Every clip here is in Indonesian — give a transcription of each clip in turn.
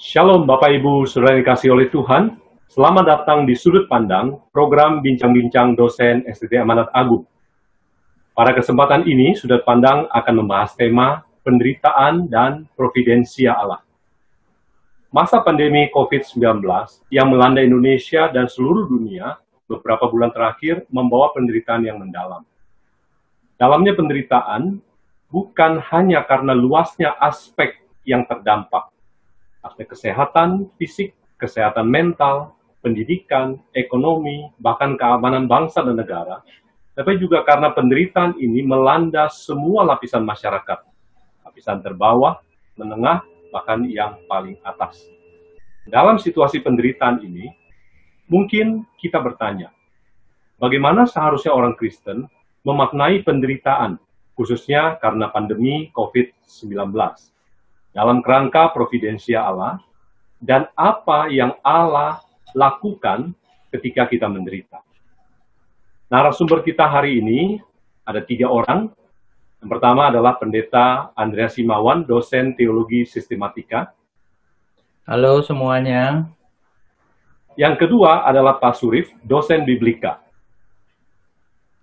Shalom Bapak Ibu Saudara yang dikasihi oleh Tuhan. Selamat datang di Sudut Pandang, program bincang-bincang dosen STT Amanat Agung. Pada kesempatan ini, Sudut Pandang akan membahas tema penderitaan dan providensia Allah. Masa pandemi COVID-19 yang melanda Indonesia dan seluruh dunia beberapa bulan terakhir membawa penderitaan yang mendalam. Dalamnya penderitaan bukan hanya karena luasnya aspek yang terdampak, aspek kesehatan fisik, kesehatan mental, pendidikan, ekonomi, bahkan keamanan bangsa dan negara, tapi juga karena penderitaan ini melanda semua lapisan masyarakat, lapisan terbawah, menengah, bahkan yang paling atas. Dalam situasi penderitaan ini, mungkin kita bertanya, bagaimana seharusnya orang Kristen memaknai penderitaan, khususnya karena pandemi COVID-19? Dalam kerangka providensia Allah, dan apa yang Allah lakukan ketika kita menderita. Narasumber kita hari ini ada 3 orang. Yang pertama adalah Pendeta Andreas Simawan, dosen teologi sistematika. Halo semuanya. Yang kedua adalah Pak Surif, dosen biblika.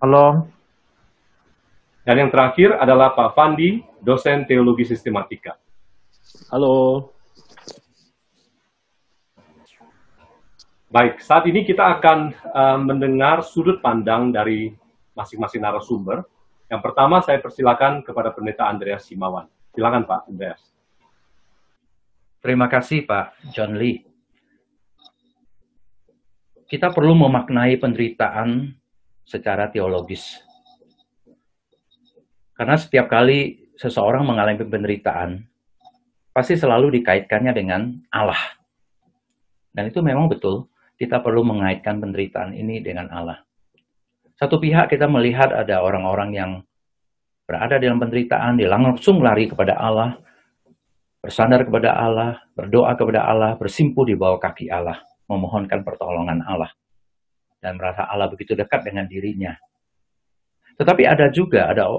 Halo. Dan yang terakhir adalah Pak Fandi, dosen teologi sistematika. Halo. Baik, saat ini kita akan mendengar sudut pandang dari masing-masing narasumber. Yang pertama saya persilakan kepada Pendeta Andreas Simawan. Silakan Pak Andreas. Terima kasih Pak John Lee. Kita perlu memaknai penderitaan secara teologis. Karena setiap kali seseorang mengalami penderitaan, pasti selalu dikaitkannya dengan Allah. Dan itu memang betul, kita perlu mengaitkan penderitaan ini dengan Allah. Satu pihak kita melihat ada orang-orang yang berada dalam penderitaan, dia langsung lari kepada Allah, bersandar kepada Allah, berdoa kepada Allah, bersimpuh di bawah kaki Allah, memohonkan pertolongan Allah, dan merasa Allah begitu dekat dengan dirinya. Tetapi ada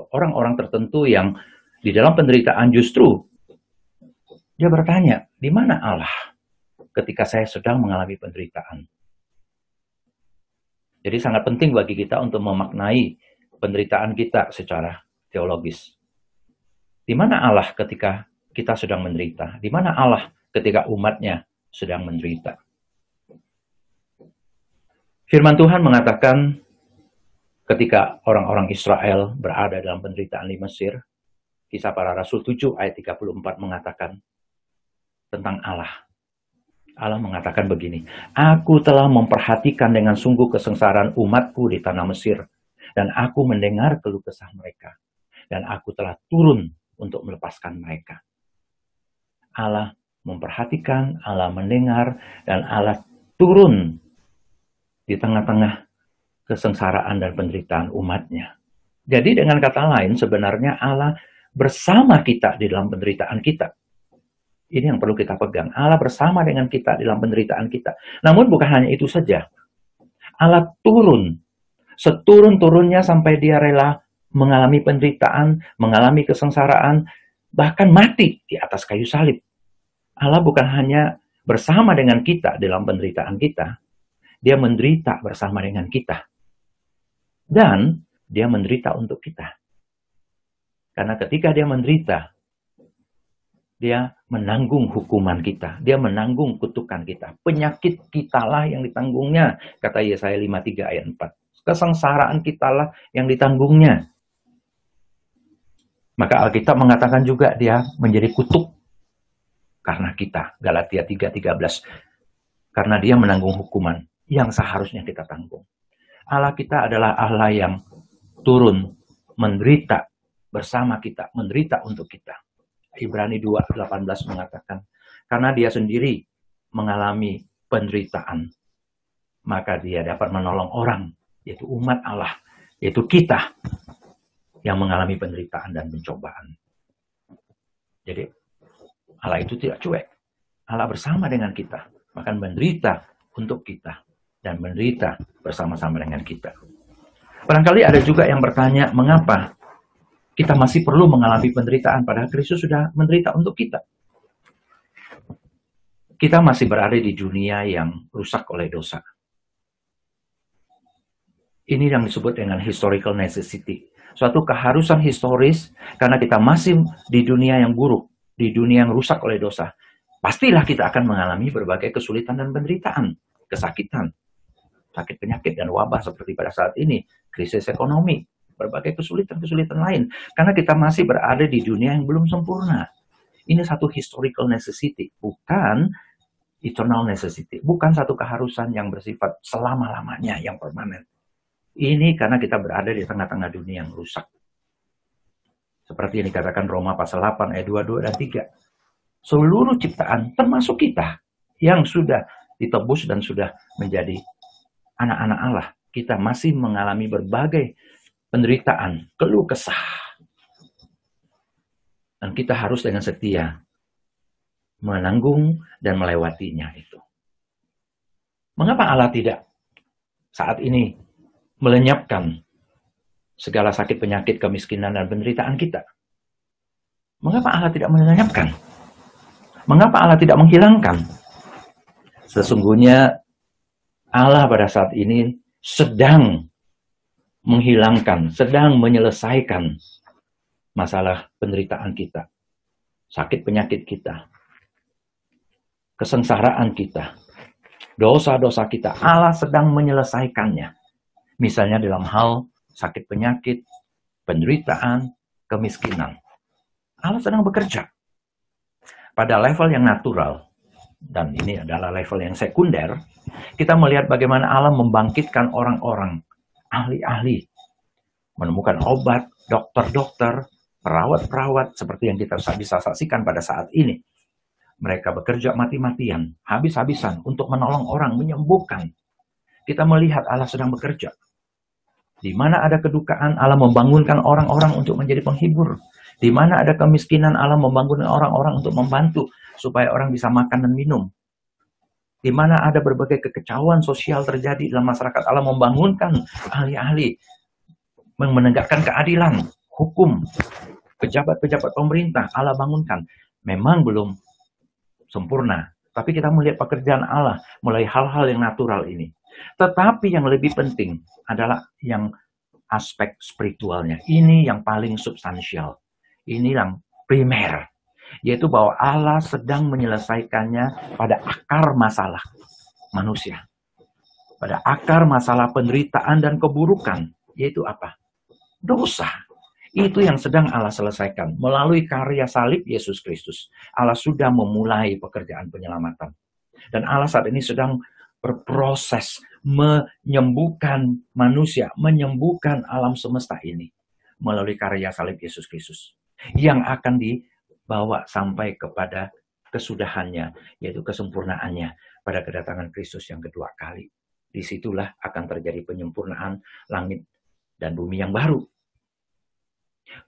orang-orang tertentu yang di dalam penderitaan justru dia bertanya, di mana Allah ketika saya sedang mengalami penderitaan? Jadi sangat penting bagi kita untuk memaknai penderitaan kita secara teologis. Di mana Allah ketika kita sedang menderita? Di mana Allah ketika umatnya sedang menderita? Firman Tuhan mengatakan ketika orang-orang Israel berada dalam penderitaan di Mesir, Kisah Para Rasul 7 ayat 34 mengatakan tentang Allah. Allah mengatakan begini, aku telah memperhatikan dengan sungguh kesengsaraan umatku di tanah Mesir, dan aku mendengar keluh kesah mereka, dan aku telah turun untuk melepaskan mereka. Allah memperhatikan, Allah mendengar, dan Allah turun di tengah-tengah kesengsaraan dan penderitaan umatnya. Jadi dengan kata lain, sebenarnya Allah bersama kita di dalam penderitaan kita. Ini yang perlu kita pegang. Allah bersama dengan kita dalam penderitaan kita. Namun bukan hanya itu saja. Allah turun. Seturun-turunnya sampai dia rela mengalami penderitaan, mengalami kesengsaraan, bahkan mati di atas kayu salib. Allah bukan hanya bersama dengan kita dalam penderitaan kita. Dia menderita bersama dengan kita. Dan dia menderita untuk kita. Karena ketika dia menderita, dia menanggung hukuman kita. Dia menanggung kutukan kita. Penyakit kitalah yang ditanggungnya. Kata Yesaya 53 ayat 4. Kesengsaraan kitalah yang ditanggungnya. Maka Alkitab mengatakan juga dia menjadi kutuk. Karena kita. Galatia 3:13. Karena dia menanggung hukuman yang seharusnya kita tanggung. Allah kita adalah Allah yang turun menderita bersama kita. Menderita untuk kita. Ibrani 2:18 mengatakan, karena dia sendiri mengalami penderitaan, maka dia dapat menolong orang, yaitu umat Allah, yaitu kita, yang mengalami penderitaan dan pencobaan. Jadi, Allah itu tidak cuek. Allah bersama dengan kita, bahkan menderita untuk kita, dan menderita bersama-sama dengan kita. Barangkali ada juga yang bertanya, mengapa kita masih perlu mengalami penderitaan, padahal Kristus sudah menderita untuk kita. Kita masih berada di dunia yang rusak oleh dosa. Ini yang disebut dengan historical necessity. Suatu keharusan historis karena kita masih di dunia yang buruk, di dunia yang rusak oleh dosa. Pastilah kita akan mengalami berbagai kesulitan dan penderitaan, kesakitan, sakit penyakit dan wabah seperti pada saat ini, krisis ekonomi, berbagai kesulitan-kesulitan lain. Karena kita masih berada di dunia yang belum sempurna. Ini satu historical necessity, bukan eternal necessity. Bukan satu keharusan yang bersifat selama-lamanya, yang permanen. Ini karena kita berada di tengah-tengah dunia yang rusak. Seperti yang dikatakan Roma pasal 8 ayat 22 dan 3. Seluruh ciptaan termasuk kita yang sudah ditebus dan sudah menjadi anak-anak Allah. Kita masih mengalami berbagai penderitaan, keluh kesah. Dan kita harus dengan setia menanggung dan melewatinya itu. Mengapa Allah tidak saat ini melenyapkan segala sakit penyakit, kemiskinan, dan penderitaan kita? Mengapa Allah tidak melenyapkan? Mengapa Allah tidak menghilangkan? Sesungguhnya Allah pada saat ini sedang menghilangkan, sedang menyelesaikan masalah penderitaan kita, sakit penyakit kita, kesengsaraan kita, dosa-dosa kita. Allah sedang menyelesaikannya. Misalnya dalam hal sakit penyakit, penderitaan, kemiskinan. Allah sedang bekerja. Pada level yang natural, dan ini adalah level yang sekunder, kita melihat bagaimana Allah membangkitkan orang-orang, ahli-ahli, menemukan obat, dokter-dokter, perawat-perawat, seperti yang kita bisa saksikan pada saat ini. Mereka bekerja mati-matian, habis-habisan untuk menolong orang, menyembuhkan. Kita melihat Allah sedang bekerja. Di mana ada kedukaan, Allah membangunkan orang-orang untuk menjadi penghibur. Di mana ada kemiskinan, Allah membangunkan orang-orang untuk membantu supaya orang bisa makan dan minum. Di mana ada berbagai kekecauan sosial terjadi dalam masyarakat, Allah membangunkan ahli-ahli menegakkan keadilan, hukum, pejabat-pejabat pemerintah, Allah bangunkan. Memang belum sempurna, tapi kita melihat pekerjaan Allah melalui hal-hal yang natural ini. Tetapi yang lebih penting adalah yang aspek spiritualnya. Ini yang paling substansial. Ini yang primer. Yaitu bahwa Allah sedang menyelesaikannya pada akar masalah manusia. Pada akar masalah penderitaan dan keburukan. Yaitu apa? Dosa. Itu yang sedang Allah selesaikan. Melalui karya salib Yesus Kristus. Allah sudah memulai pekerjaan penyelamatan. Dan Allah saat ini sedang berproses menyembuhkan manusia, menyembuhkan alam semesta ini melalui karya salib Yesus Kristus yang akan dibawa sampai kepada kesudahannya, yaitu kesempurnaannya pada kedatangan Kristus yang kedua kali. Disitulah akan terjadi penyempurnaan langit dan bumi yang baru.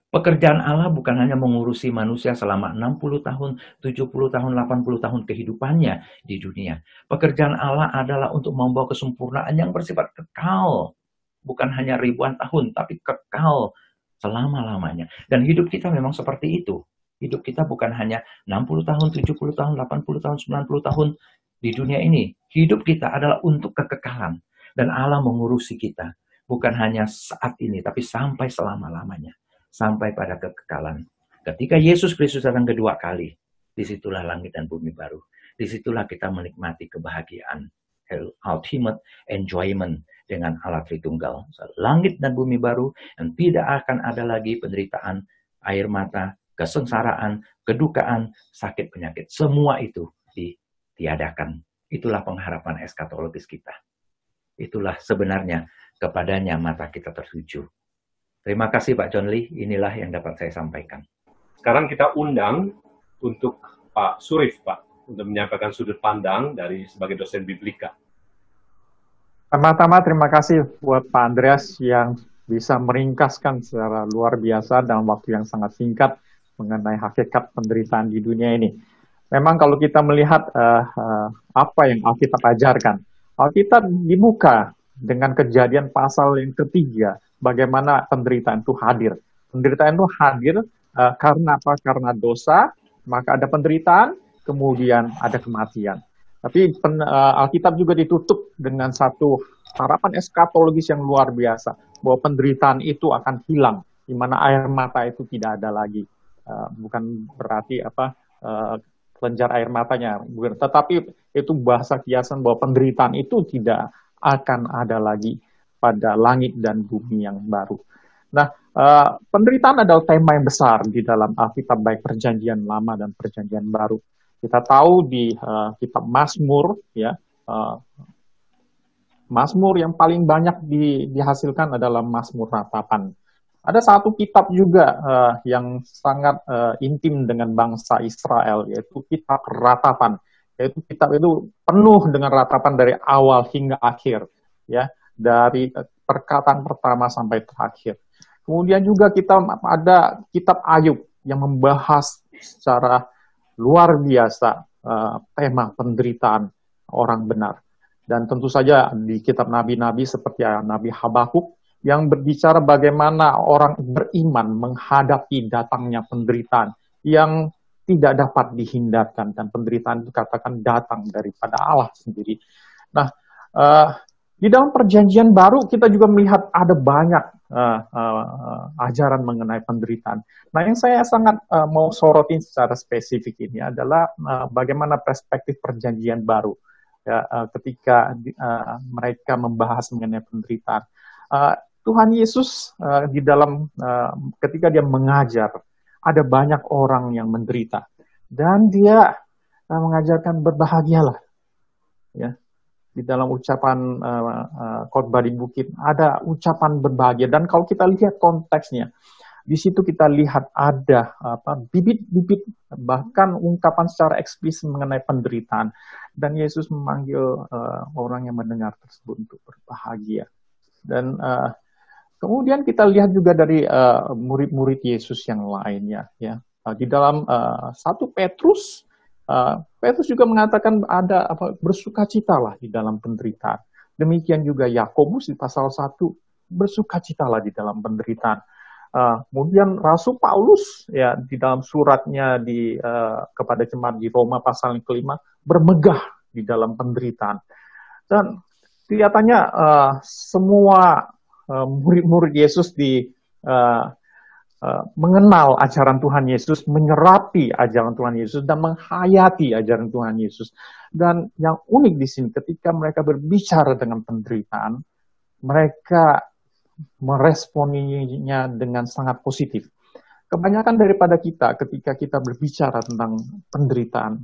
Pekerjaan Allah bukan hanya mengurusi manusia selama 60 tahun, 70 tahun, 80 tahun kehidupannya di dunia. Pekerjaan Allah adalah untuk membawa kesempurnaan yang bersifat kekal. Bukan hanya ribuan tahun, tapi kekal selama-lamanya. Dan hidup kita memang seperti itu. Hidup kita bukan hanya 60 tahun, 70 tahun, 80 tahun, 90 tahun di dunia ini. Hidup kita adalah untuk kekekalan. Dan Allah mengurusi kita. Bukan hanya saat ini, tapi sampai selama-lamanya. Sampai pada kekekalan. Ketika Yesus Kristus datang kedua kali, disitulah langit dan bumi baru. Disitulah kita menikmati kebahagiaan, ultimate enjoyment dengan Allah Tritunggal. Langit dan bumi baru, dan tidak akan ada lagi penderitaan, air mata, kesengsaraan, kedukaan, sakit penyakit. Semua itu ditiadakan. Itulah pengharapan eskatologis kita. Itulah sebenarnya kepadanya mata kita tertuju. Terima kasih Pak John Lee, inilah yang dapat saya sampaikan. Sekarang kita undang untuk Pak Surif, Pak, untuk menyampaikan sudut pandang dari sebagai dosen Biblika. Pertama-tama terima kasih buat Pak Andreas yang bisa meringkaskan secara luar biasa dalam waktu yang sangat singkat mengenai hakikat penderitaan di dunia ini. Memang kalau kita melihat apa yang Alkitab ajarkan, Alkitab dibuka dengan Kejadian pasal yang ketiga, bagaimana penderitaan itu hadir. Penderitaan itu hadir karena apa? Karena dosa, maka ada penderitaan. kemudian ada kematian. Tapi Alkitab juga ditutup dengan satu harapan eskatologis yang luar biasa, bahwa penderitaan itu akan hilang, di mana air mata itu tidak ada lagi. Bukan berarti kelenjar air matanya, tetapi itu bahasa kiasan bahwa penderitaan itu tidak akan ada lagi pada langit dan bumi yang baru. Nah, penderitaan adalah tema yang besar di dalam Alkitab, baik Perjanjian Lama dan Perjanjian Baru. Kita tahu di kitab Mazmur, ya, Mazmur yang paling banyak dihasilkan adalah Mazmur Ratapan. Ada satu kitab juga yang sangat intim dengan bangsa Israel, yaitu kitab Ratapan. Yaitu kitab itu penuh dengan ratapan dari awal hingga akhir, ya, dari perkataan pertama sampai terakhir. Kemudian juga kita ada kitab Ayub yang membahas secara luar biasa tema penderitaan orang benar. Dan tentu saja di kitab nabi-nabi seperti Nabi Habakuk yang berbicara bagaimana orang beriman menghadapi datangnya penderitaan yang tidak dapat dihindarkan, dan penderitaan itu katakan datang daripada Allah sendiri. Nah, di dalam Perjanjian Baru kita juga melihat ada banyak ajaran mengenai penderitaan. Nah, yang saya sangat mau sorotin secara spesifik ini adalah bagaimana perspektif Perjanjian Baru, ya, ketika mereka membahas mengenai penderitaan. Tuhan Yesus di dalam ketika dia mengajar, ada banyak orang yang menderita, dan dia mengajarkan berbahagialah, ya. Di dalam ucapan khotbah di bukit ada ucapan berbahagia, dan kalau kita lihat konteksnya, di situ kita lihat ada bibit-bibit, bahkan ungkapan secara eksplisit mengenai penderitaan, dan Yesus memanggil orang yang mendengar tersebut untuk berbahagia. Dan kemudian kita lihat juga dari murid-murid Yesus yang lainnya, ya. Di dalam 1 Petrus, Petrus juga mengatakan ada bersukacitalah di dalam penderitaan. Demikian juga Yakobus di pasal 1, bersukacitalah di dalam penderitaan. Kemudian Rasul Paulus, ya, di dalam suratnya kepada jemaat di Roma pasal yang kelima, bermegah di dalam penderitaan. Dan kelihatannya semua murid-murid Yesus mengenal ajaran Tuhan Yesus, menyerapi ajaran Tuhan Yesus, dan menghayati ajaran Tuhan Yesus. Dan yang unik di sini, ketika mereka berbicara dengan penderitaan, mereka meresponinya dengan sangat positif. Kebanyakan daripada kita, ketika kita berbicara tentang penderitaan,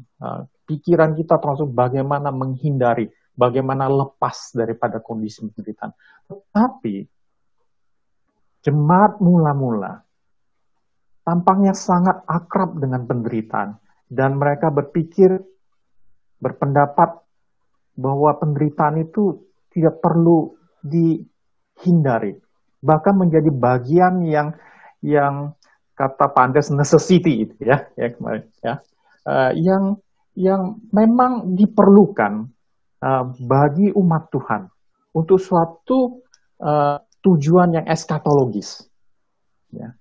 pikiran kita termasuk bagaimana menghindari, bagaimana lepas daripada kondisi penderitaan. Tetapi jemaat mula-mula tampaknya sangat akrab dengan penderitaan, dan mereka berpendapat bahwa penderitaan itu tidak perlu dihindari, bahkan menjadi bagian yang kata Pak Andreas necessity, ya kemarin, ya, yang memang diperlukan bagi umat Tuhan untuk suatu tujuan yang eskatologis. Ya.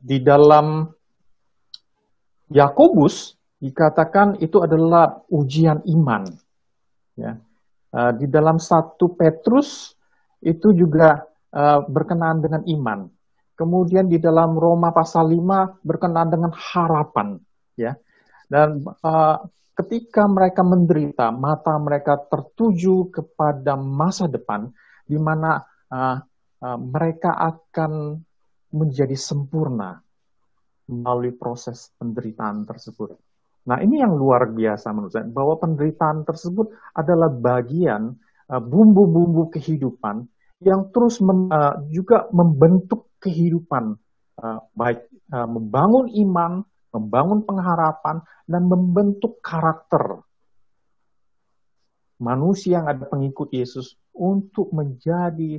Di dalam Yakobus dikatakan itu adalah ujian iman. Ya. Di dalam 1 Petrus itu juga berkenaan dengan iman. Kemudian di dalam Roma pasal 5 berkenaan dengan harapan. Ya. Dan ketika mereka menderita, mata mereka tertuju kepada masa depan, di mana mereka akan menjadi sempurna melalui proses penderitaan tersebut. Nah, ini yang luar biasa menurut saya, bahwa penderitaan tersebut adalah bagian bumbu-bumbu kehidupan yang terus juga membentuk kehidupan, baik membangun iman, membangun pengharapan, dan membentuk karakter manusia yang ada pengikut Yesus untuk menjadi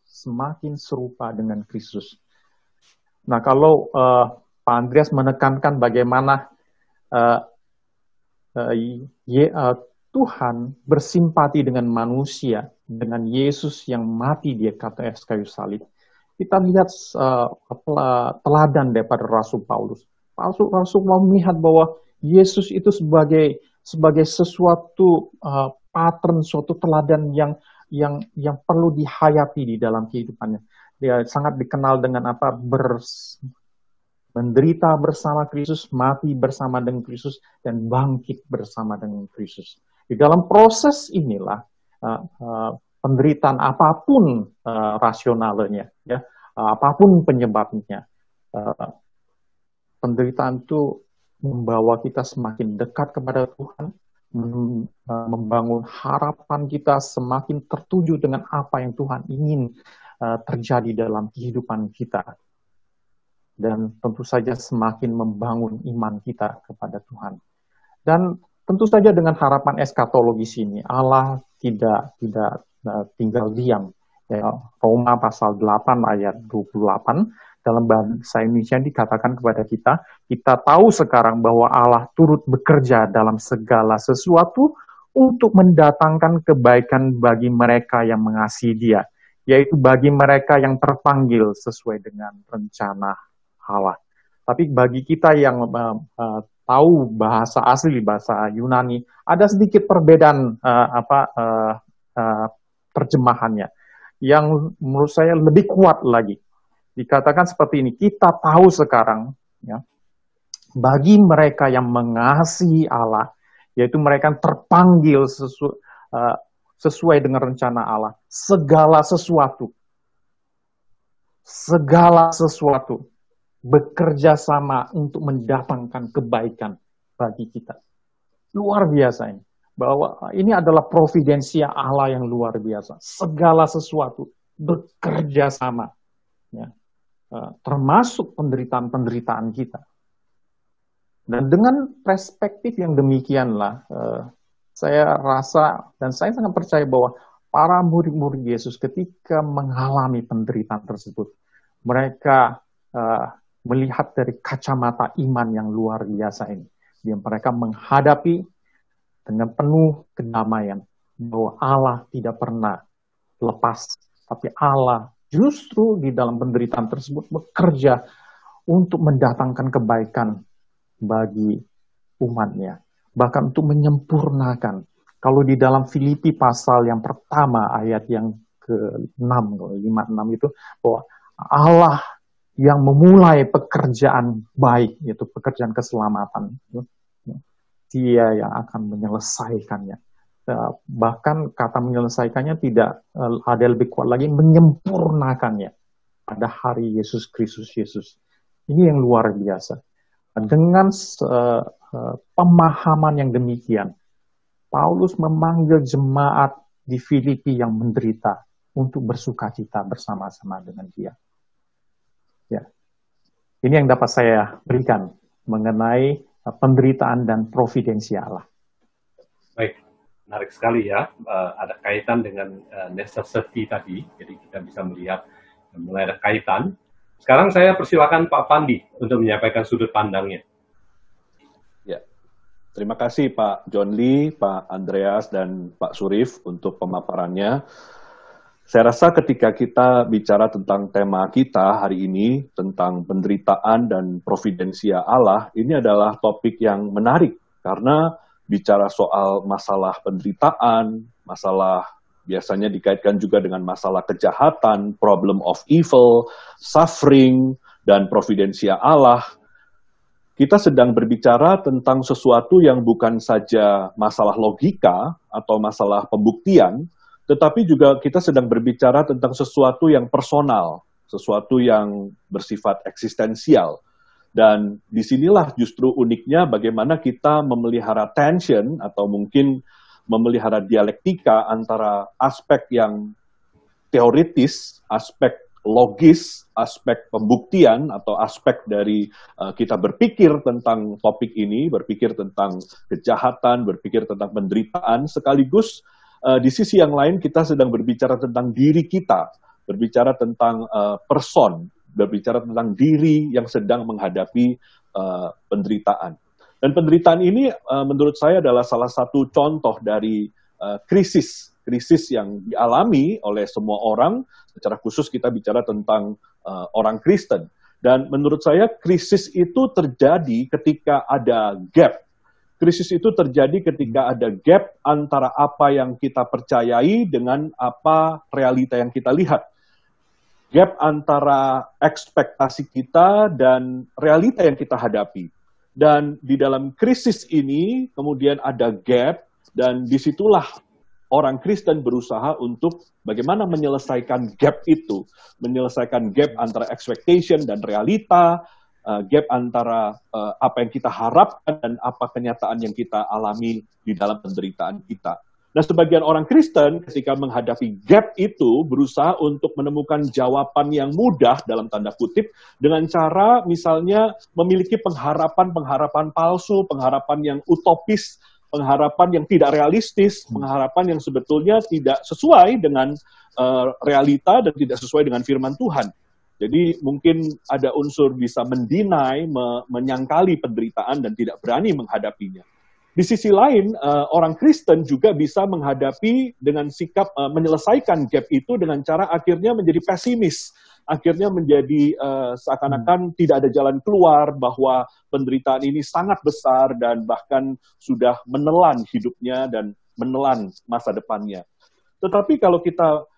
semakin serupa dengan Kristus. Nah, kalau Pak Andreas menekankan bagaimana Tuhan bersimpati dengan manusia, dengan Yesus yang mati di atas kayu salib, kita lihat teladan daripada Rasul Paulus. Rasul mau melihat bahwa Yesus itu sebagai sesuatu pattern, suatu teladan yang perlu dihayati di dalam kehidupannya. Dia sangat dikenal dengan apa? Menderita bersama Kristus, mati bersama dengan Kristus, dan bangkit bersama dengan Kristus. Di dalam proses inilah penderitaan apapun rasionalnya, ya, apapun penyebabnya, penderitaan itu membawa kita semakin dekat kepada Tuhan, membangun harapan kita semakin tertuju dengan apa yang Tuhan ingin terjadi dalam kehidupan kita. Dan tentu saja semakin membangun iman kita kepada Tuhan. Dan tentu saja dengan harapan eskatologis ini, Allah tidak tinggal diam. Ya, Roma pasal 8 ayat 28, dalam bahasa Indonesia dikatakan kepada kita tahu sekarang bahwa Allah turut bekerja dalam segala sesuatu untuk mendatangkan kebaikan bagi mereka yang mengasihi Dia, yaitu bagi mereka yang terpanggil sesuai dengan rencana Allah. Tapi bagi kita yang tahu bahasa asli, bahasa Yunani, ada sedikit perbedaan terjemahannya yang menurut saya lebih kuat lagi. Dikatakan seperti ini, kita tahu sekarang, ya, bagi mereka yang mengasihi Allah, yaitu mereka yang terpanggil sesuai dengan rencana Allah, segala sesuatu bekerja sama untuk mendatangkan kebaikan bagi kita. Luar biasa ini. Bahwa ini adalah providensia Allah yang luar biasa. Segala sesuatu bekerja sama. Ya. Termasuk penderitaan-penderitaan kita. Dan dengan perspektif yang demikianlah, saya rasa dan saya sangat percaya bahwa para murid-murid Yesus ketika mengalami penderitaan tersebut, mereka melihat dari kacamata iman yang luar biasa ini. Yang mereka menghadapi dengan penuh kedamaian bahwa Allah tidak pernah lepas, tapi Allah justru di dalam penderitaan tersebut bekerja untuk mendatangkan kebaikan bagi umatnya. Bahkan untuk menyempurnakan. Kalau di dalam Filipi pasal yang pertama ayat yang ke-6, 5-6 itu, bahwa Allah yang memulai pekerjaan baik, yaitu pekerjaan keselamatan, Dia yang akan menyelesaikannya. Bahkan kata menyelesaikannya tidak ada lebih kuat lagi, menyempurnakannya pada hari Yesus Kristus Yesus. Ini yang luar biasa. Dengan pemahaman yang demikian, Paulus memanggil jemaat di Filipi yang menderita untuk bersukacita bersama-sama dengan dia. Ya. Ini yang dapat saya berikan mengenai penderitaan dan providensia Allah. Baik, menarik sekali ya. Ada kaitan dengan necessity tadi, jadi kita bisa melihat mulai ada kaitan. Sekarang saya persilakan Pak Pandi untuk menyampaikan sudut pandangnya. Ya, terima kasih Pak John Lee, Pak Andreas, dan Pak Surif untuk pemaparannya. Saya rasa ketika kita bicara tentang tema kita hari ini, tentang penderitaan dan providensia Allah, ini adalah topik yang menarik, karena bicara soal masalah penderitaan, masalah biasanya dikaitkan juga dengan masalah kejahatan, problem of evil, suffering, dan providensia Allah. Kita sedang berbicara tentang sesuatu yang bukan saja masalah logika atau masalah pembuktian, tetapi juga kita sedang berbicara tentang sesuatu yang personal, sesuatu yang bersifat eksistensial. Dan disinilah justru uniknya bagaimana kita memelihara tension atau mungkin memelihara dialektika antara aspek yang teoritis, aspek logis, aspek pembuktian, atau aspek dari kita berpikir tentang topik ini, berpikir tentang kejahatan, berpikir tentang penderitaan, sekaligus di sisi yang lain kita sedang berbicara tentang diri kita, berbicara tentang person, berbicara tentang diri yang sedang menghadapi penderitaan. Dan penderitaan ini menurut saya adalah salah satu contoh dari krisis yang dialami oleh semua orang. Secara khusus kita bicara tentang orang Kristen. Dan menurut saya krisis itu terjadi ketika ada gap. Krisis itu terjadi ketika ada gap antara apa yang kita percayai dengan apa realita yang kita lihat. Gap antara ekspektasi kita dan realita yang kita hadapi. Dan di dalam krisis ini kemudian ada gap, dan disitulah orang Kristen berusaha untuk bagaimana menyelesaikan gap itu. Menyelesaikan gap antara expectation dan realita, gap antara apa yang kita harapkan dan apa kenyataan yang kita alami di dalam penderitaan kita. Nah, sebagian orang Kristen ketika menghadapi gap itu berusaha untuk menemukan jawaban yang mudah dalam tanda kutip dengan cara misalnya memiliki pengharapan palsu, pengharapan yang utopis, pengharapan yang tidak realistis, pengharapan yang sebetulnya tidak sesuai dengan realita dan tidak sesuai dengan firman Tuhan. Jadi mungkin ada unsur bisa mendinai, menyangkali penderitaan dan tidak berani menghadapinya. Di sisi lain, orang Kristen juga bisa menghadapi dengan sikap menyelesaikan gap itu dengan cara akhirnya menjadi pesimis. Akhirnya menjadi seakan-akan tidak ada jalan keluar, bahwa penderitaan ini sangat besar dan bahkan sudah menelan hidupnya dan menelan masa depannya. Tetapi kalau kita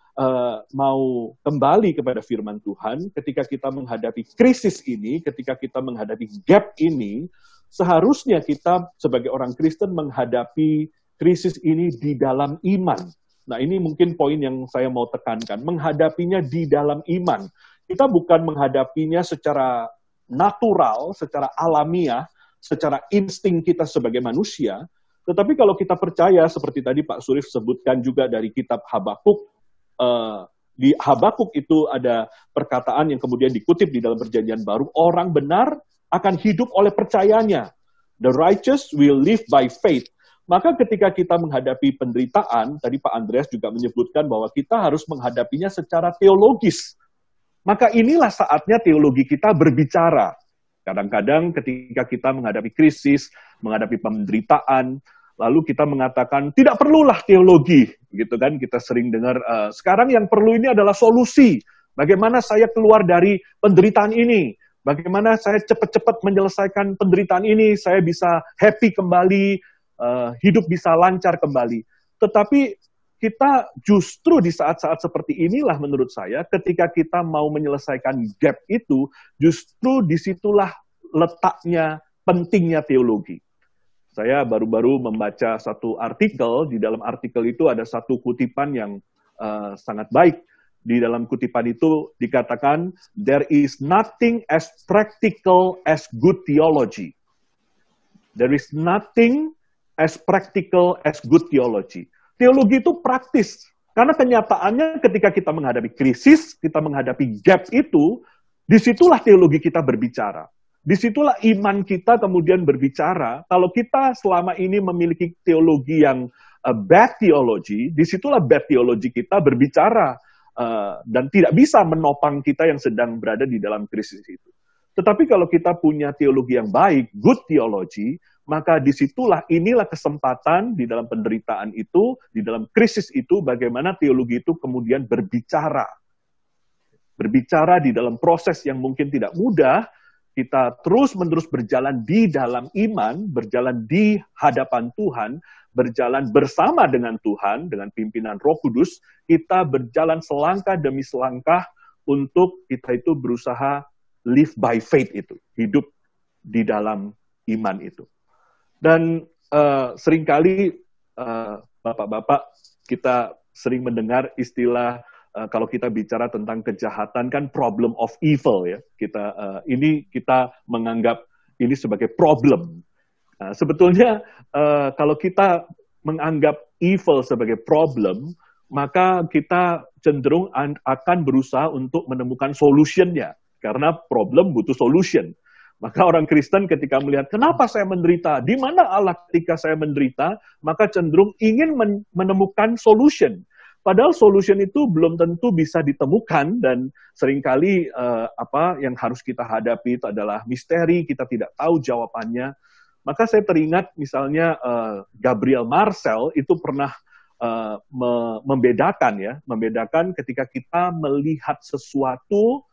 mau kembali kepada firman Tuhan, ketika kita menghadapi krisis ini, ketika kita menghadapi gap ini, seharusnya kita sebagai orang Kristen menghadapi krisis ini di dalam iman. Nah, ini mungkin poin yang saya mau tekankan. Menghadapinya di dalam iman. Kita bukan menghadapinya secara natural, secara alamiah, secara insting kita sebagai manusia. Tetapi kalau kita percaya, seperti tadi Pak Surif sebutkan juga dari kitab Habakuk, di Habakuk itu ada perkataan yang kemudian dikutip di dalam Perjanjian Baru, orang benar akan hidup oleh percayanya. The righteous will live by faith. Maka ketika kita menghadapi penderitaan, tadi Pak Andreas juga menyebutkan bahwa kita harus menghadapinya secara teologis. Maka inilah saatnya teologi kita berbicara. Kadang-kadang ketika kita menghadapi krisis, menghadapi penderitaan, lalu kita mengatakan, tidak perlulah teologi. Gitu kan, kita sering dengar, sekarang yang perlu ini adalah solusi. Bagaimana saya keluar dari penderitaan ini? Bagaimana saya cepat-cepat menyelesaikan penderitaan ini, saya bisa happy kembali, hidup bisa lancar kembali. Tetapi kita justru di saat-saat seperti inilah menurut saya, ketika kita mau menyelesaikan gap itu, justru disitulah letaknya pentingnya teologi. Saya baru-baru membaca satu artikel, di dalam artikel itu ada satu kutipan yang sangat baik. Di dalam kutipan itu dikatakan, there is nothing as practical as good theology. There is nothing as practical as good theology. Teologi itu praktis. Karena kenyataannya ketika kita menghadapi krisis, kita menghadapi gap itu, disitulah teologi kita berbicara. Disitulah iman kita kemudian berbicara. Kalau kita selama ini memiliki teologi yang bad theology, disitulah bad theology kita berbicara. Dan tidak bisa menopang kita yang sedang berada di dalam krisis itu. Tetapi kalau kita punya teologi yang baik, good theology, maka disitulah inilah kesempatan di dalam penderitaan itu, di dalam krisis itu, bagaimana teologi itu kemudian berbicara. Berbicara di dalam proses yang mungkin tidak mudah, kita terus-menerus berjalan di dalam iman, berjalan di hadapan Tuhan, berjalan bersama dengan Tuhan, dengan pimpinan Roh Kudus, kita berjalan selangkah demi selangkah untuk kita itu berusaha live by faith itu, hidup di dalam iman itu. Dan seringkali Bapak-Bapak kita sering mendengar istilah kalau kita bicara tentang kejahatan kan problem of evil ya. Kita menganggap ini sebagai problem. Nah, sebetulnya kalau kita menganggap evil sebagai problem, maka kita cenderung akan berusaha untuk menemukan solution-nya. Karena problem butuh solution. Maka orang Kristen ketika melihat, kenapa saya menderita? Di mana Allah ketika saya menderita? Maka cenderung ingin menemukan solution. Padahal solution itu belum tentu bisa ditemukan, dan seringkali apa yang harus kita hadapi itu adalah misteri, kita tidak tahu jawabannya. Maka saya teringat misalnya Gabriel Marcel itu pernah membedakan ketika kita melihat sesuatu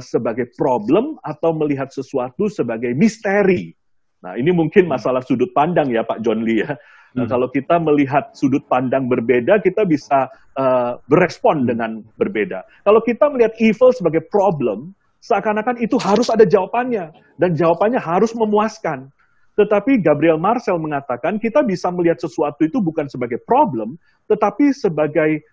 sebagai problem atau melihat sesuatu sebagai misteri. Nah, ini mungkin masalah sudut pandang ya Pak John Lee ya. Nah, kalau kita melihat sudut pandang berbeda, kita bisa berespon dengan berbeda. Kalau kita melihat evil sebagai problem, seakan-akan itu harus ada jawabannya, dan jawabannya harus memuaskan. Tetapi Gabriel Marcel mengatakan kita bisa melihat sesuatu itu bukan sebagai problem, tetapi sebagai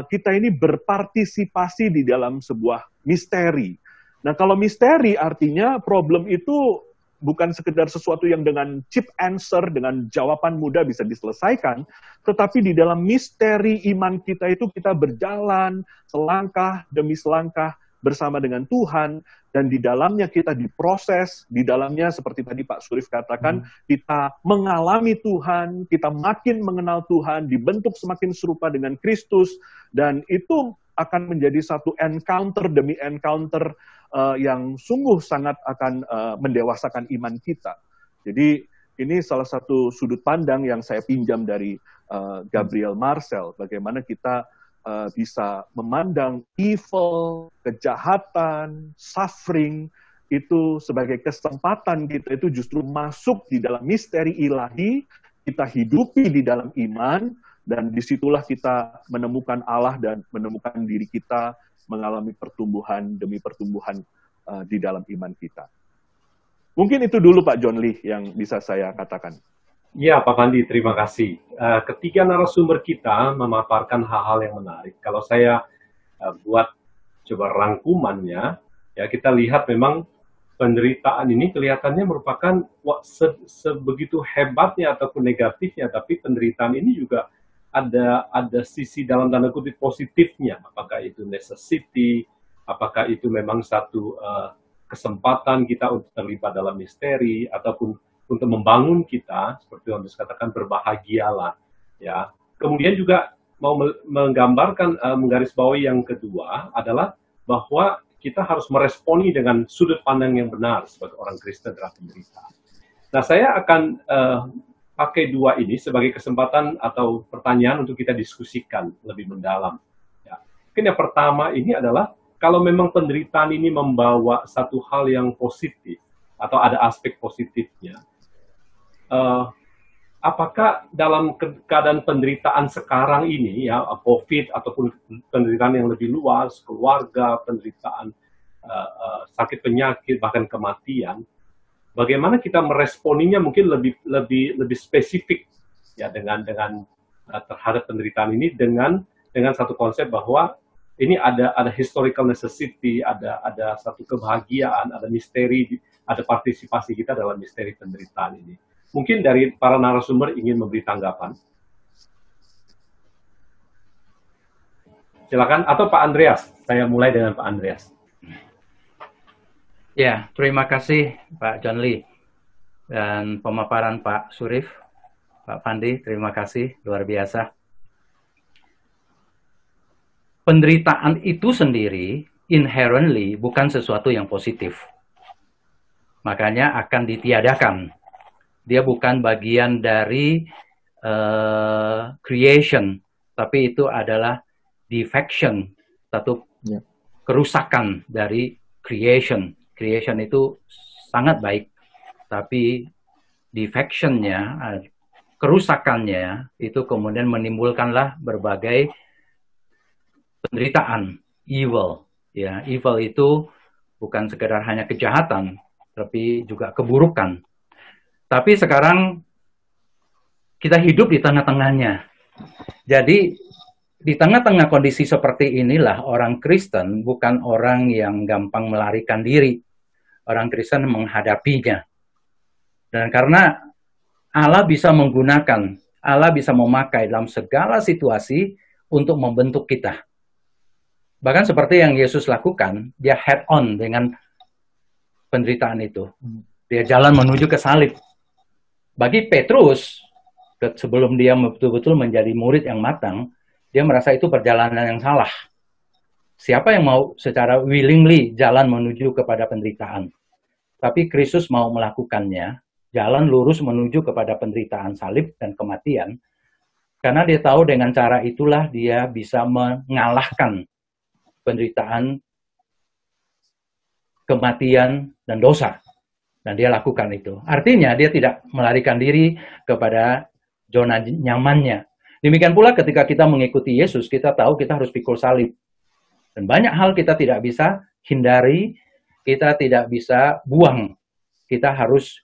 kita ini berpartisipasi di dalam sebuah misteri. Nah, kalau misteri artinya problem itu bukan sekedar sesuatu yang dengan cheap answer, dengan jawaban mudah bisa diselesaikan, tetapi di dalam misteri iman kita itu kita berjalan selangkah demi selangkah bersama dengan Tuhan, dan di dalamnya kita diproses, di dalamnya seperti tadi Pak Surif katakan, kita mengalami Tuhan, kita makin mengenal Tuhan, dibentuk semakin serupa dengan Kristus, dan itu akan menjadi satu encounter demi encounter yang sungguh sangat akan mendewasakan iman kita. Jadi ini salah satu sudut pandang yang saya pinjam dari Gabriel Marcel, bagaimana kita bisa memandang evil, kejahatan, suffering, itu sebagai kesempatan kita itu justru masuk di dalam misteri ilahi, kita hidupi di dalam iman, dan disitulah kita menemukan Allah dan menemukan diri kita mengalami pertumbuhan demi pertumbuhan di dalam iman kita. Mungkin itu dulu Pak John Lee yang bisa saya katakan. Ya, Pak Pandi, terima kasih. Ketiga narasumber kita memaparkan hal-hal yang menarik. Kalau saya buat coba rangkumannya, ya kita lihat memang penderitaan ini kelihatannya merupakan sebegitu hebatnya ataupun negatifnya, tapi penderitaan ini juga ada sisi dalam tanda kutip positifnya. Apakah itu necessity, apakah itu memang satu kesempatan kita untuk terlibat dalam misteri, ataupun untuk membangun kita, seperti yang dikatakan, berbahagialah. Ya. Kemudian juga mau menggambarkan, menggarisbawahi yang kedua adalah bahwa kita harus meresponi dengan sudut pandang yang benar sebagai orang Kristen terhadap penderitaan. Nah, saya akan pakai dua ini sebagai kesempatan atau pertanyaan untuk kita diskusikan lebih mendalam. Ya. Mungkin yang pertama ini adalah, kalau memang penderitaan ini membawa satu hal yang positif, atau ada aspek positifnya, apakah dalam keadaan penderitaan sekarang ini, ya COVID ataupun penderitaan yang lebih luas, keluarga, penderitaan sakit penyakit, bahkan kematian, bagaimana kita meresponinya mungkin lebih spesifik ya dengan terhadap penderitaan ini dengan satu konsep bahwa ini ada historical necessity, ada satu kebahagiaan, ada misteri, ada partisipasi kita dalam misteri penderitaan ini. Mungkin dari para narasumber ingin memberi tanggapan. Silakan, atau Pak Andreas. Saya mulai dengan Pak Andreas. Ya, terima kasih Pak John Lee. Dan pemaparan Pak Surif, Pak Pandi, terima kasih, luar biasa. Penderitaan itu sendiri, inherently, bukan sesuatu yang positif. Makanya akan ditiadakan. Dia bukan bagian dari creation, tapi itu adalah defection, satu kerusakan dari creation. Creation itu sangat baik, tapi defection-nya, kerusakannya, itu kemudian menimbulkanlah berbagai penderitaan, evil. Ya, evil itu bukan sekedar hanya kejahatan, tapi juga keburukan. Tapi sekarang kita hidup di tengah-tengahnya. Jadi di tengah-tengah kondisi seperti inilah orang Kristen bukan orang yang gampang melarikan diri. Orang Kristen menghadapinya. Dan karena Allah bisa menggunakan, Allah bisa memakai dalam segala situasi untuk membentuk kita. Bahkan seperti yang Yesus lakukan, dia head on dengan penderitaan itu. Dia jalan menuju ke salib. Bagi Petrus, sebelum dia betul-betul menjadi murid yang matang, dia merasa itu perjalanan yang salah. Siapa yang mau secara willingly jalan menuju kepada penderitaan? Tapi Kristus mau melakukannya, jalan lurus menuju kepada penderitaan salib dan kematian, karena dia tahu dengan cara itulah dia bisa mengalahkan penderitaan kematian, dan dosa. Dan dia lakukan itu. Artinya dia tidak melarikan diri kepada zona nyamannya. Demikian pula ketika kita mengikuti Yesus, kita tahu kita harus pikul salib. Dan banyak hal kita tidak bisa hindari, kita tidak bisa buang. Kita harus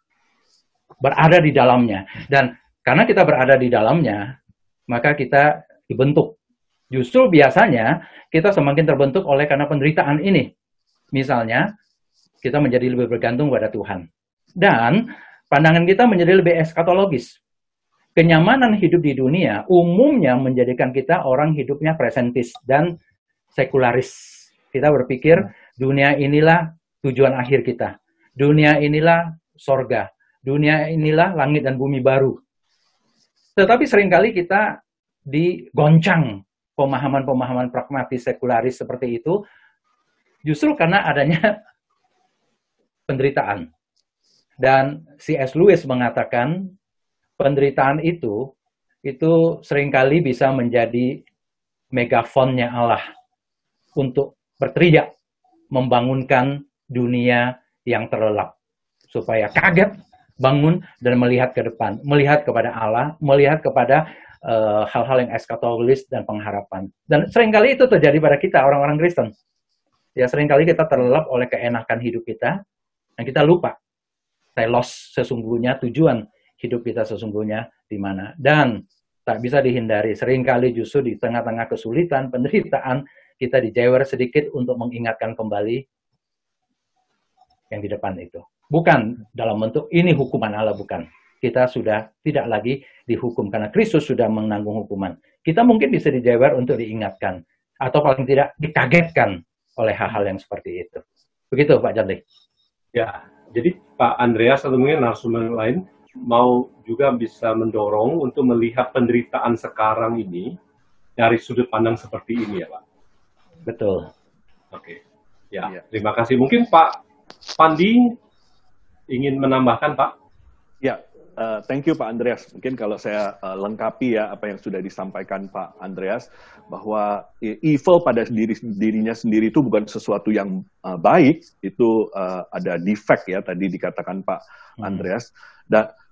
berada di dalamnya. Dan karena kita berada di dalamnya, maka kita dibentuk. Justru biasanya kita semakin terbentuk oleh karena penderitaan ini. Misalnya, kita menjadi lebih bergantung pada Tuhan. Dan pandangan kita menjadi lebih eskatologis. Kenyamanan hidup di dunia umumnya menjadikan kita orang hidupnya presentis dan sekularis. Kita berpikir dunia inilah tujuan akhir kita. Dunia inilah sorga. Dunia inilah langit dan bumi baru. Tetapi seringkali kita digoncang pemahaman-pemahaman pragmatis sekularis seperti itu justru karena adanya penderitaan. Dan C.S. Lewis mengatakan penderitaan itu seringkali bisa menjadi megafonnya Allah untuk berteriak membangunkan dunia yang terlelap supaya kaget, bangun dan melihat ke depan, melihat kepada Allah, melihat kepada hal-hal yang eskatologis dan pengharapan. Dan seringkali itu terjadi pada kita orang-orang Kristen. Ya, seringkali kita terlelap oleh keenakan hidup kita dan kita lupa telos sesungguhnya, tujuan hidup kita sesungguhnya di mana. Dan tak bisa dihindari, seringkali justru di tengah-tengah kesulitan, penderitaan, kita dijewer sedikit untuk mengingatkan kembali yang di depan itu. Bukan dalam bentuk ini hukuman Allah, bukan. Kita sudah tidak lagi dihukum karena Kristus sudah menanggung hukuman. Kita mungkin bisa dijewer untuk diingatkan, atau paling tidak dikagetkan oleh hal-hal yang seperti itu. Begitu Pak Jadli. Ya, jadi Pak Andreas atau mungkin narasumber lain mau juga bisa mendorong untuk melihat penderitaan sekarang ini dari sudut pandang seperti ini ya Pak? Betul. Oke, ya, terima kasih. Mungkin Pak Pandi ingin menambahkan Pak? Ya, thank you Pak Andreas. Mungkin kalau saya lengkapi ya apa yang sudah disampaikan Pak Andreas, bahwa evil pada dirinya sendiri itu bukan sesuatu yang baik, itu ada defect ya tadi dikatakan Pak Andreas.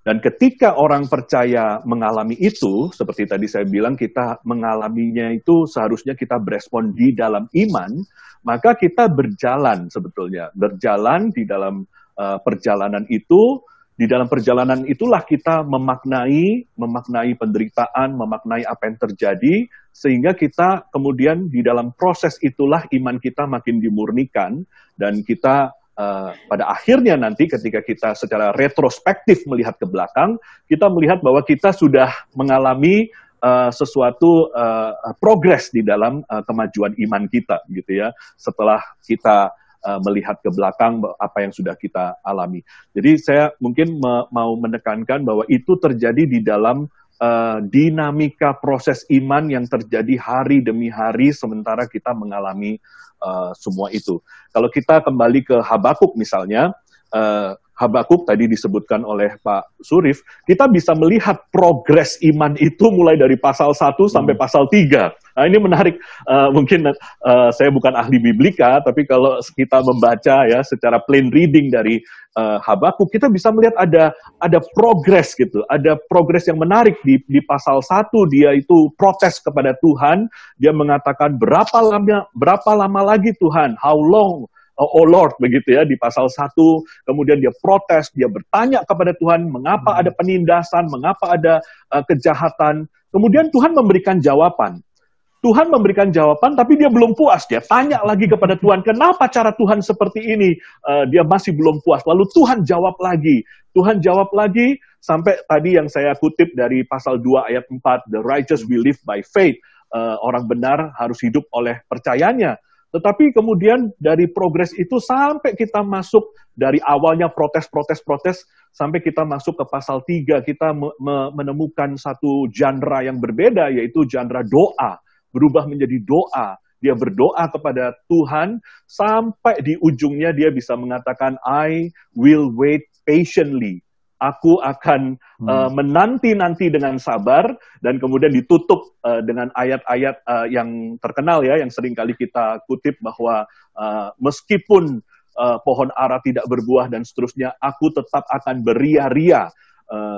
Dan ketika orang percaya mengalami itu, seperti tadi saya bilang, kita mengalaminya itu seharusnya kita berespon di dalam iman, maka kita berjalan sebetulnya. Berjalan di dalam perjalanan itu, di dalam perjalanan itulah kita memaknai penderitaan, memaknai apa yang terjadi, sehingga kita kemudian di dalam proses itulah iman kita makin dimurnikan, dan kita pada akhirnya nanti ketika kita secara retrospektif melihat ke belakang, kita melihat bahwa kita sudah mengalami sesuatu progres di dalam kemajuan iman kita, gitu ya. Setelah kita melihat ke belakang apa yang sudah kita alami. Jadi saya mungkin mau menekankan bahwa itu terjadi di dalam dinamika proses iman yang terjadi hari demi hari sementara kita mengalami semua itu. Kalau kita kembali ke Habakuk misalnya, Habakuk tadi disebutkan oleh Pak Surif, kita bisa melihat progres iman itu mulai dari pasal 1 sampai pasal 3. Nah ini menarik, mungkin saya bukan ahli biblika, tapi kalau kita membaca ya secara plain reading dari Habakuk, kita bisa melihat ada progres gitu, ada progres yang menarik di pasal 1, dia itu protes kepada Tuhan, dia mengatakan berapa lama lagi Tuhan, how long, oh Lord, begitu ya, di pasal 1, kemudian dia protes, dia bertanya kepada Tuhan, mengapa ada penindasan, mengapa ada kejahatan, kemudian Tuhan memberikan jawaban. Tuhan memberikan jawaban, tapi dia belum puas. Dia tanya lagi kepada Tuhan, kenapa cara Tuhan seperti ini? Dia masih belum puas. Lalu Tuhan jawab lagi. Tuhan jawab lagi, sampai tadi yang saya kutip dari pasal 2 ayat 4, the righteous will live by faith. Orang benar harus hidup oleh percayanya. Tetapi kemudian dari progres itu sampai kita masuk dari awalnya protes, sampai kita masuk ke pasal 3, kita menemukan satu genre yang berbeda, yaitu genre doa. Berubah menjadi doa. Dia berdoa kepada Tuhan, sampai di ujungnya dia bisa mengatakan, I will wait patiently. Aku akan menanti-nanti dengan sabar, dan kemudian ditutup dengan ayat-ayat yang terkenal ya, yang seringkali kita kutip bahwa meskipun pohon ara tidak berbuah dan seterusnya, aku tetap akan beria-ria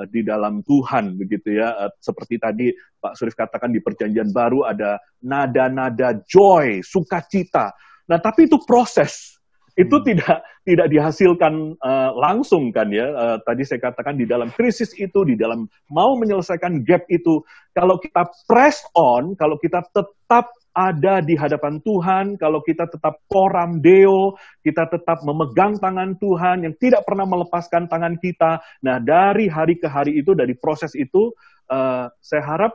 di dalam Tuhan, begitu ya. Seperti tadi Pak Surif katakan di Perjanjian Baru ada nada-nada joy, sukacita. Nah, tapi itu proses. Itu tidak dihasilkan langsung kan ya. Tadi saya katakan di dalam krisis itu, di dalam mau menyelesaikan gap itu, kalau kita press on, kalau kita tetap ada di hadapan Tuhan, kalau kita tetap coram Deo, kita tetap memegang tangan Tuhan yang tidak pernah melepaskan tangan kita. Nah, dari hari ke hari itu, dari proses itu, saya harap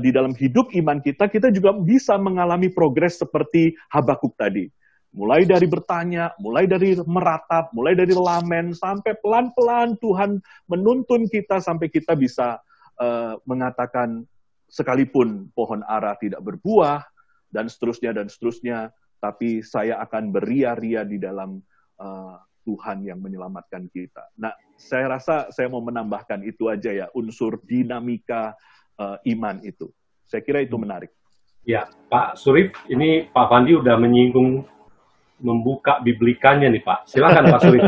di dalam hidup iman kita juga bisa mengalami progres seperti Habakuk tadi. Mulai dari bertanya, mulai dari meratap, mulai dari lamen, sampai pelan-pelan Tuhan menuntun kita sampai kita bisa mengatakan sekalipun pohon ara tidak berbuah, dan seterusnya, tapi saya akan beria-ria di dalam Tuhan yang menyelamatkan kita. Nah, saya rasa saya mau menambahkan itu aja ya, unsur dinamika iman itu. Saya kira itu menarik. Ya, Pak Surif, ini Pak Fandi udah menyinggung membuka biblikanya nih Pak. Silakan Pak Surif.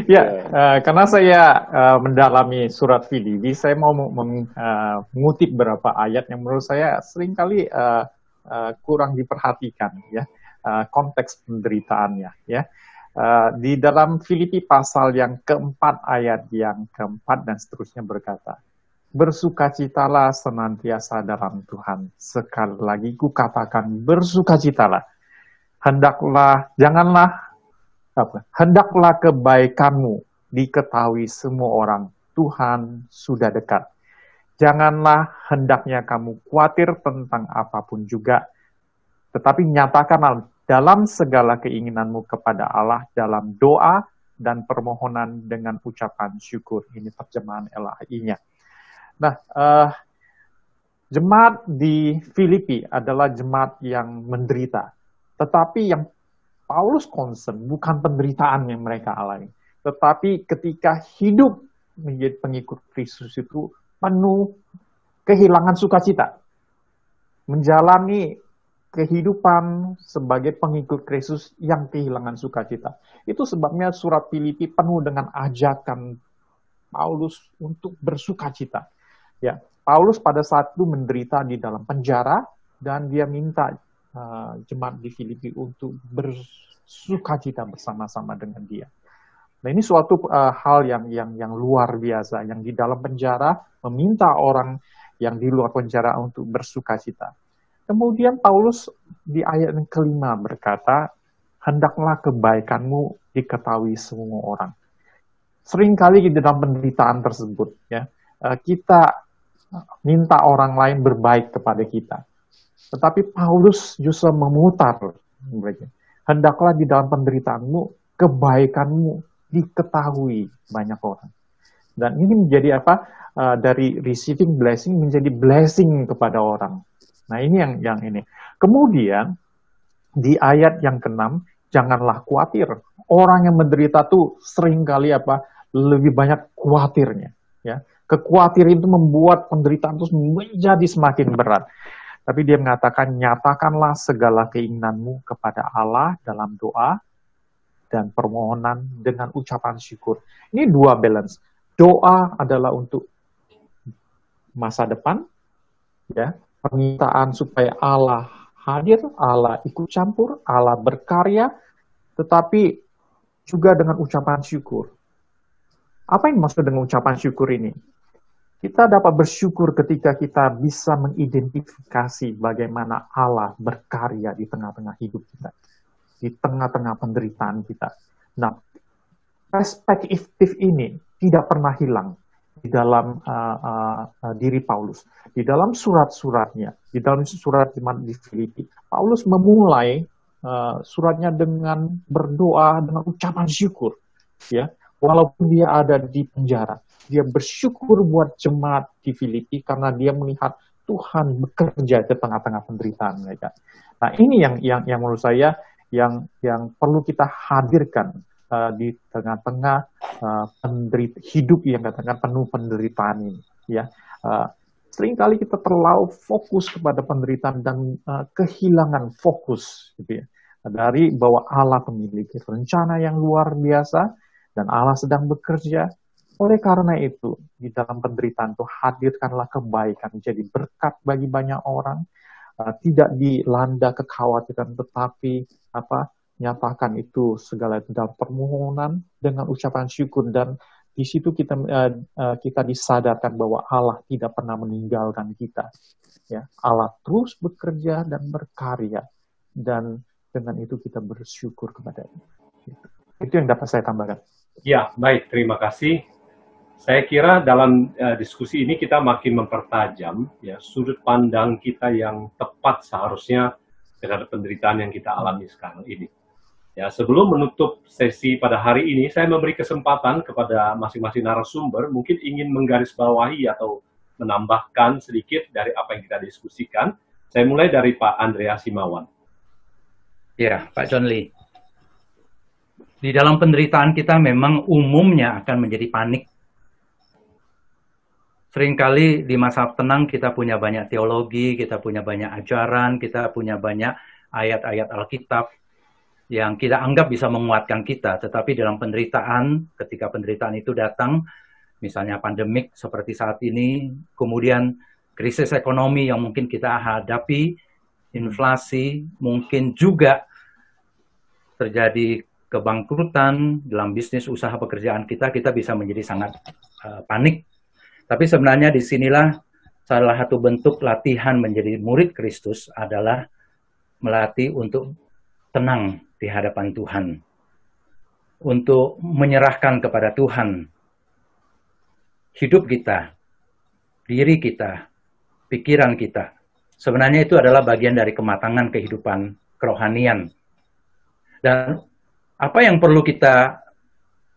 Ya, karena saya mendalami surat Filipi, saya mau mengutip beberapa ayat yang menurut saya seringkali kurang diperhatikan, ya, konteks penderitaannya, ya. Di dalam Filipi pasal yang keempat, ayat yang keempat dan seterusnya berkata, bersukacitalah senantiasa dalam Tuhan. Sekali lagi kukatakan, bersukacitalah. Hendaklah kebaikanmu diketahui semua orang. Tuhan sudah dekat. Janganlah hendaknya kamu khawatir tentang apapun juga, tetapi nyatakanlah dalam segala keinginanmu kepada Allah dalam doa dan permohonan dengan ucapan syukur. Ini terjemahan LAI-nya. Nah, jemaat di Filipi adalah jemaat yang menderita. Tetapi yang Paulus concern bukan penderitaan yang mereka alami, tetapi ketika hidup menjadi pengikut Kristus itu penuh kehilangan sukacita. Menjalani kehidupan sebagai pengikut Kristus yang kehilangan sukacita. Itu sebabnya surat Filipi penuh dengan ajakan Paulus untuk bersukacita. Ya, Paulus pada saat itu menderita di dalam penjara dan dia minta jemaat di Filipi untuk bersukacita bersama-sama dengan dia. Nah, ini suatu hal yang luar biasa, yang di dalam penjara meminta orang yang di luar penjara untuk bersukacita. Kemudian Paulus di ayat yang kelima berkata, hendaklah kebaikanmu diketahui semua orang. Seringkali di dalam penderitaan tersebut, ya, kita minta orang lain berbaik kepada kita. Tetapi Paulus justru memutar mereka. Hendaklah di dalam penderitaanmu, kebaikanmu diketahui banyak orang. Dan ini menjadi apa? Dari receiving blessing menjadi blessing kepada orang. Nah, ini yang ini. Kemudian di ayat yang ke-6, janganlah khawatir. Orang yang menderita tuh seringkali lebih banyak khawatirnya, ya. Kekhawatiran itu membuat penderitaan itu menjadi semakin berat. Tapi dia mengatakan, nyatakanlah segala keinginanmu kepada Allah dalam doa dan permohonan dengan ucapan syukur. Ini dua balance. Doa adalah untuk masa depan, ya, permintaan supaya Allah hadir, Allah ikut campur, Allah berkarya, tetapi juga dengan ucapan syukur. Apa yang maksud dengan ucapan syukur ini? Kita dapat bersyukur ketika kita bisa mengidentifikasi bagaimana Allah berkarya di tengah-tengah hidup kita, di tengah-tengah penderitaan kita. Nah, perspektif ini tidak pernah hilang di dalam diri Paulus. Di dalam surat-suratnya, di dalam surat di Filipi, Paulus memulai suratnya dengan berdoa, dengan ucapan syukur. Ya, walaupun dia ada di penjara, dia bersyukur buat jemaat di Filipi karena dia melihat Tuhan bekerja di tengah-tengah penderitaan mereka. Nah, ini yang menurut saya yang perlu kita hadirkan di tengah-tengah hidup yang katakan penuh penderitaan ini. Ya, seringkali kita terlalu fokus kepada penderitaan dan kehilangan fokus, gitu ya. dari bahwa Allah memiliki rencana yang luar biasa dan Allah sedang bekerja. Oleh karena itu, di dalam penderitaan itu hadirkanlah kebaikan, jadi berkat bagi banyak orang, tidak dilanda kekhawatiran, tetapi nyatakan itu segala itu dalam permohonan dengan ucapan syukur, dan di situ kita disadarkan bahwa Allah tidak pernah meninggalkan kita. Ya, Allah terus bekerja dan berkarya, dan dengan itu kita bersyukur kepada-Nya. Itu yang dapat saya tambahkan. Ya, baik, terima kasih. Saya kira dalam diskusi ini kita makin mempertajam ya sudut pandang kita yang tepat seharusnya terhadap penderitaan yang kita alami sekarang ini. Ya, sebelum menutup sesi pada hari ini, saya memberi kesempatan kepada masing-masing narasumber mungkin ingin menggarisbawahi atau menambahkan sedikit dari apa yang kita diskusikan. Saya mulai dari Pak Andreas Himawan. Ya, Pak John Lee. Di dalam penderitaan kita memang umumnya akan menjadi panik. Seringkali di masa tenang kita punya banyak teologi, kita punya banyak ajaran, kita punya banyak ayat-ayat Alkitab yang kita anggap bisa menguatkan kita. Tetapi dalam penderitaan, ketika penderitaan itu datang, misalnya pandemik seperti saat ini, kemudian krisis ekonomi yang mungkin kita hadapi, inflasi, mungkin juga terjadi kebangkrutan dalam bisnis usaha pekerjaan kita bisa menjadi sangat panik. Tapi sebenarnya disinilah salah satu bentuk latihan menjadi murid Kristus adalah melatih untuk tenang di hadapan Tuhan. Untuk menyerahkan kepada Tuhan hidup kita, diri kita, pikiran kita. Sebenarnya itu adalah bagian dari kematangan kehidupan kerohanian. Dan apa yang perlu kita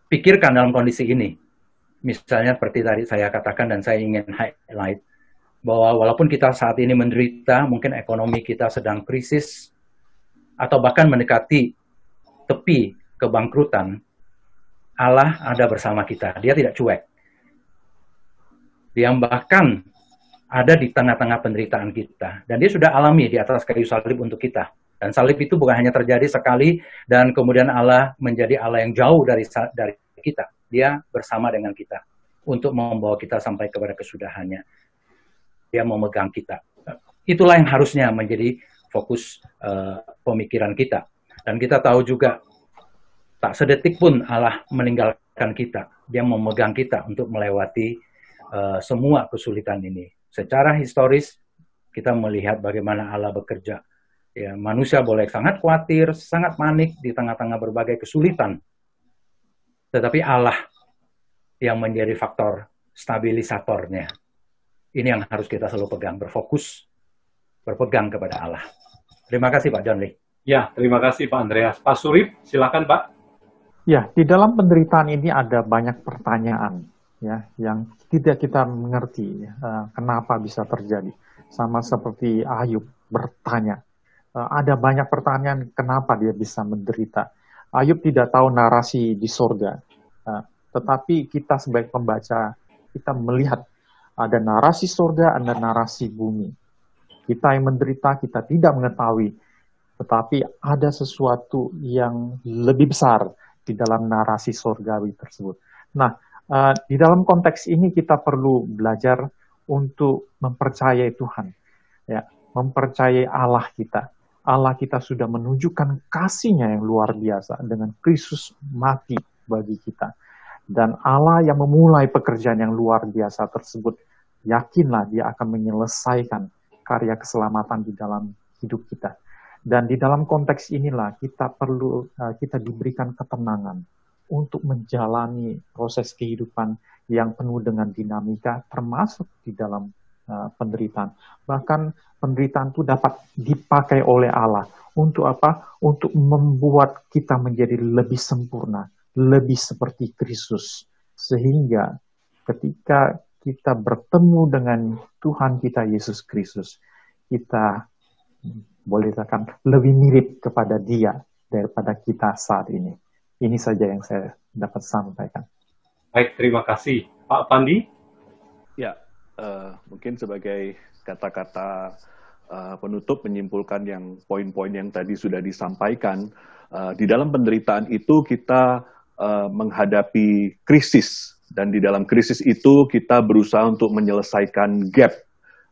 pikirkan dalam kondisi ini? Misalnya seperti tadi saya katakan dan saya ingin highlight, bahwa walaupun kita saat ini menderita, mungkin ekonomi kita sedang krisis, atau bahkan mendekati tepi kebangkrutan, Allah ada bersama kita. Dia tidak cuek. Dia bahkan ada di tengah-tengah penderitaan kita. Dan dia sudah alami di atas kayu salib untuk kita. Dan salib itu bukan hanya terjadi sekali, dan kemudian Allah menjadi Allah yang jauh dari kita. Dia bersama dengan kita untuk membawa kita sampai kepada kesudahannya. Dia memegang kita. Itulah yang harusnya menjadi fokus pemikiran kita. Dan kita tahu juga, tak sedetik pun Allah meninggalkan kita. Dia memegang kita untuk melewati semua kesulitan ini. Secara historis, kita melihat bagaimana Allah bekerja. Ya, manusia boleh sangat khawatir, sangat panik di tengah-tengah berbagai kesulitan. Tetapi Allah yang menjadi faktor stabilisatornya. Ini yang harus kita selalu pegang, berpegang kepada Allah. Terima kasih Pak John Lee. Ya, terima kasih Pak Andreas. Pak Surip, silakan Pak. Ya, di dalam penderitaan ini ada banyak pertanyaan ya yang tidak kita mengerti kenapa bisa terjadi. Sama seperti Ayub bertanya. Ada banyak pertanyaan kenapa dia bisa menderita. Ayub tidak tahu narasi di surga. Tetapi kita sebagai pembaca, kita melihat ada narasi surga, ada narasi bumi. Kita yang menderita, kita tidak mengetahui. Tetapi ada sesuatu yang lebih besar di dalam narasi surgawi tersebut. Nah, di dalam konteks ini kita perlu belajar untuk mempercayai Tuhan. Ya, mempercayai Allah kita. Allah kita sudah menunjukkan kasih-Nya yang luar biasa dengan Kristus mati bagi kita. Dan Allah yang memulai pekerjaan yang luar biasa tersebut, yakinlah Dia akan menyelesaikan karya keselamatan di dalam hidup kita. Dan di dalam konteks inilah kita diberikan ketenangan untuk menjalani proses kehidupan yang penuh dengan dinamika, termasuk di dalam penderitaan. Bahkan penderitaan itu dapat dipakai oleh Allah untuk apa? Untuk membuat kita menjadi lebih sempurna, lebih seperti Kristus. Sehingga ketika kita bertemu dengan Tuhan kita Yesus Kristus, kita boleh katakan lebih mirip kepada Dia daripada kita saat ini. Ini saja yang saya dapat sampaikan. Baik, terima kasih. Pak Pandi? Ya, mungkin sebagai kata-kata penutup menyimpulkan yang poin-poin yang tadi sudah disampaikan. Di dalam penderitaan itu kita menghadapi krisis, dan di dalam krisis itu kita berusaha untuk menyelesaikan gap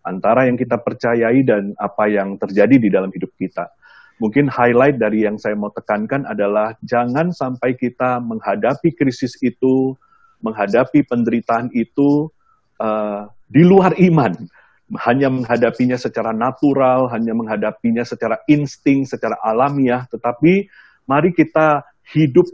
antara yang kita percayai dan apa yang terjadi di dalam hidup kita. Mungkin highlight dari yang saya mau tekankan adalah jangan sampai kita menghadapi krisis itu, menghadapi penderitaan itu di luar iman. Hanya menghadapinya secara natural, hanya menghadapinya secara insting, secara alamiah, tetapi mari kita hidup,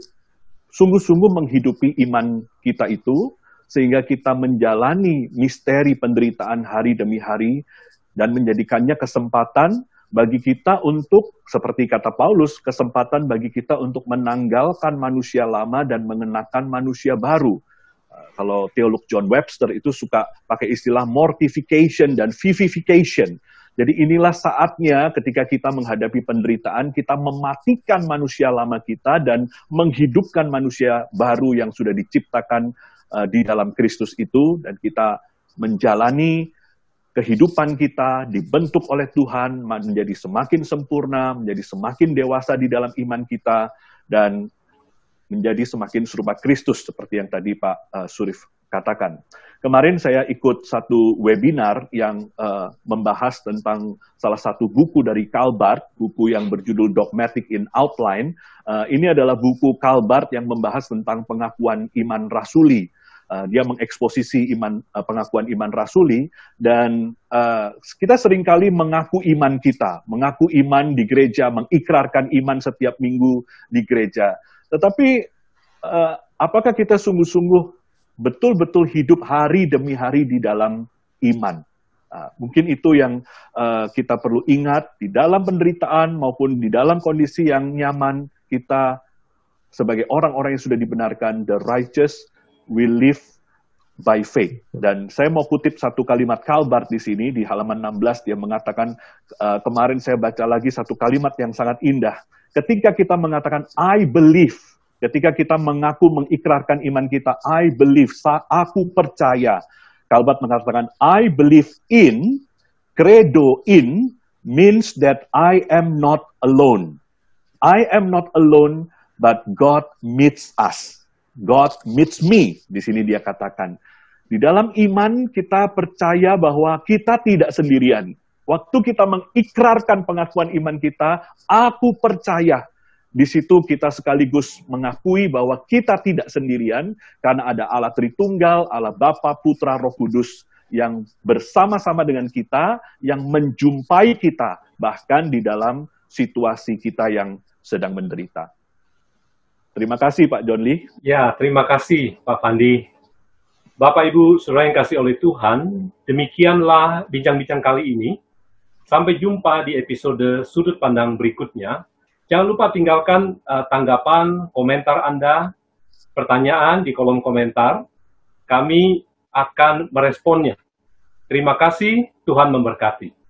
sungguh-sungguh menghidupi iman kita itu, sehingga kita menjalani misteri penderitaan hari demi hari, dan menjadikannya kesempatan bagi kita untuk, seperti kata Paulus, kesempatan bagi kita untuk menanggalkan manusia lama dan mengenakan manusia baru. Kalau teolog John Webster itu suka pakai istilah mortification dan vivification. Jadi inilah saatnya ketika kita menghadapi penderitaan, kita mematikan manusia lama kita dan menghidupkan manusia baru yang sudah diciptakan di dalam Kristus itu, dan kita menjalani kehidupan kita dibentuk oleh Tuhan menjadi semakin sempurna, menjadi semakin dewasa di dalam iman kita, dan menjadi semakin serupa Kristus seperti yang tadi Pak Surif katakan. Kemarin saya ikut satu webinar yang membahas tentang salah satu buku dari Karl Barth, buku yang berjudul Dogmatic in Outline. Ini adalah buku Karl Barth yang membahas tentang pengakuan iman rasuli. Dia mengeksposisi pengakuan iman rasuli, dan kita seringkali mengaku iman kita, mengaku iman di gereja, mengikrarkan iman setiap minggu di gereja. Tetapi apakah kita sungguh-sungguh betul-betul hidup hari demi hari di dalam iman? Mungkin itu yang kita perlu ingat di dalam penderitaan maupun di dalam kondisi yang nyaman. Kita sebagai orang-orang yang sudah dibenarkan, the righteous will live by faith. Dan saya mau kutip satu kalimat Karl Barth di sini, di halaman 16, dia mengatakan, kemarin saya baca lagi satu kalimat yang sangat indah. Ketika kita mengatakan, I believe, ketika kita mengaku, mengikrarkan iman kita, I believe, aku percaya. Karl Barth mengatakan, I believe in, credo in, means that I am not alone. I am not alone, but God meets us. God meets me, di sini dia katakan. Di dalam iman kita percaya bahwa kita tidak sendirian. Waktu kita mengikrarkan pengakuan iman kita, aku percaya. Di situ kita sekaligus mengakui bahwa kita tidak sendirian, karena ada Allah Tritunggal, Allah Bapa, Putra, Roh Kudus, yang bersama-sama dengan kita, yang menjumpai kita, bahkan di dalam situasi kita yang sedang menderita. Terima kasih Pak John Lee. Ya, terima kasih Pak Pandi. Bapak Ibu saudara yang kasih oleh Tuhan, demikianlah bincang-bincang kali ini. Sampai jumpa di episode sudut pandang berikutnya. Jangan lupa tinggalkan tanggapan, komentar Anda, pertanyaan di kolom komentar. Kami akan meresponnya. Terima kasih, Tuhan memberkati.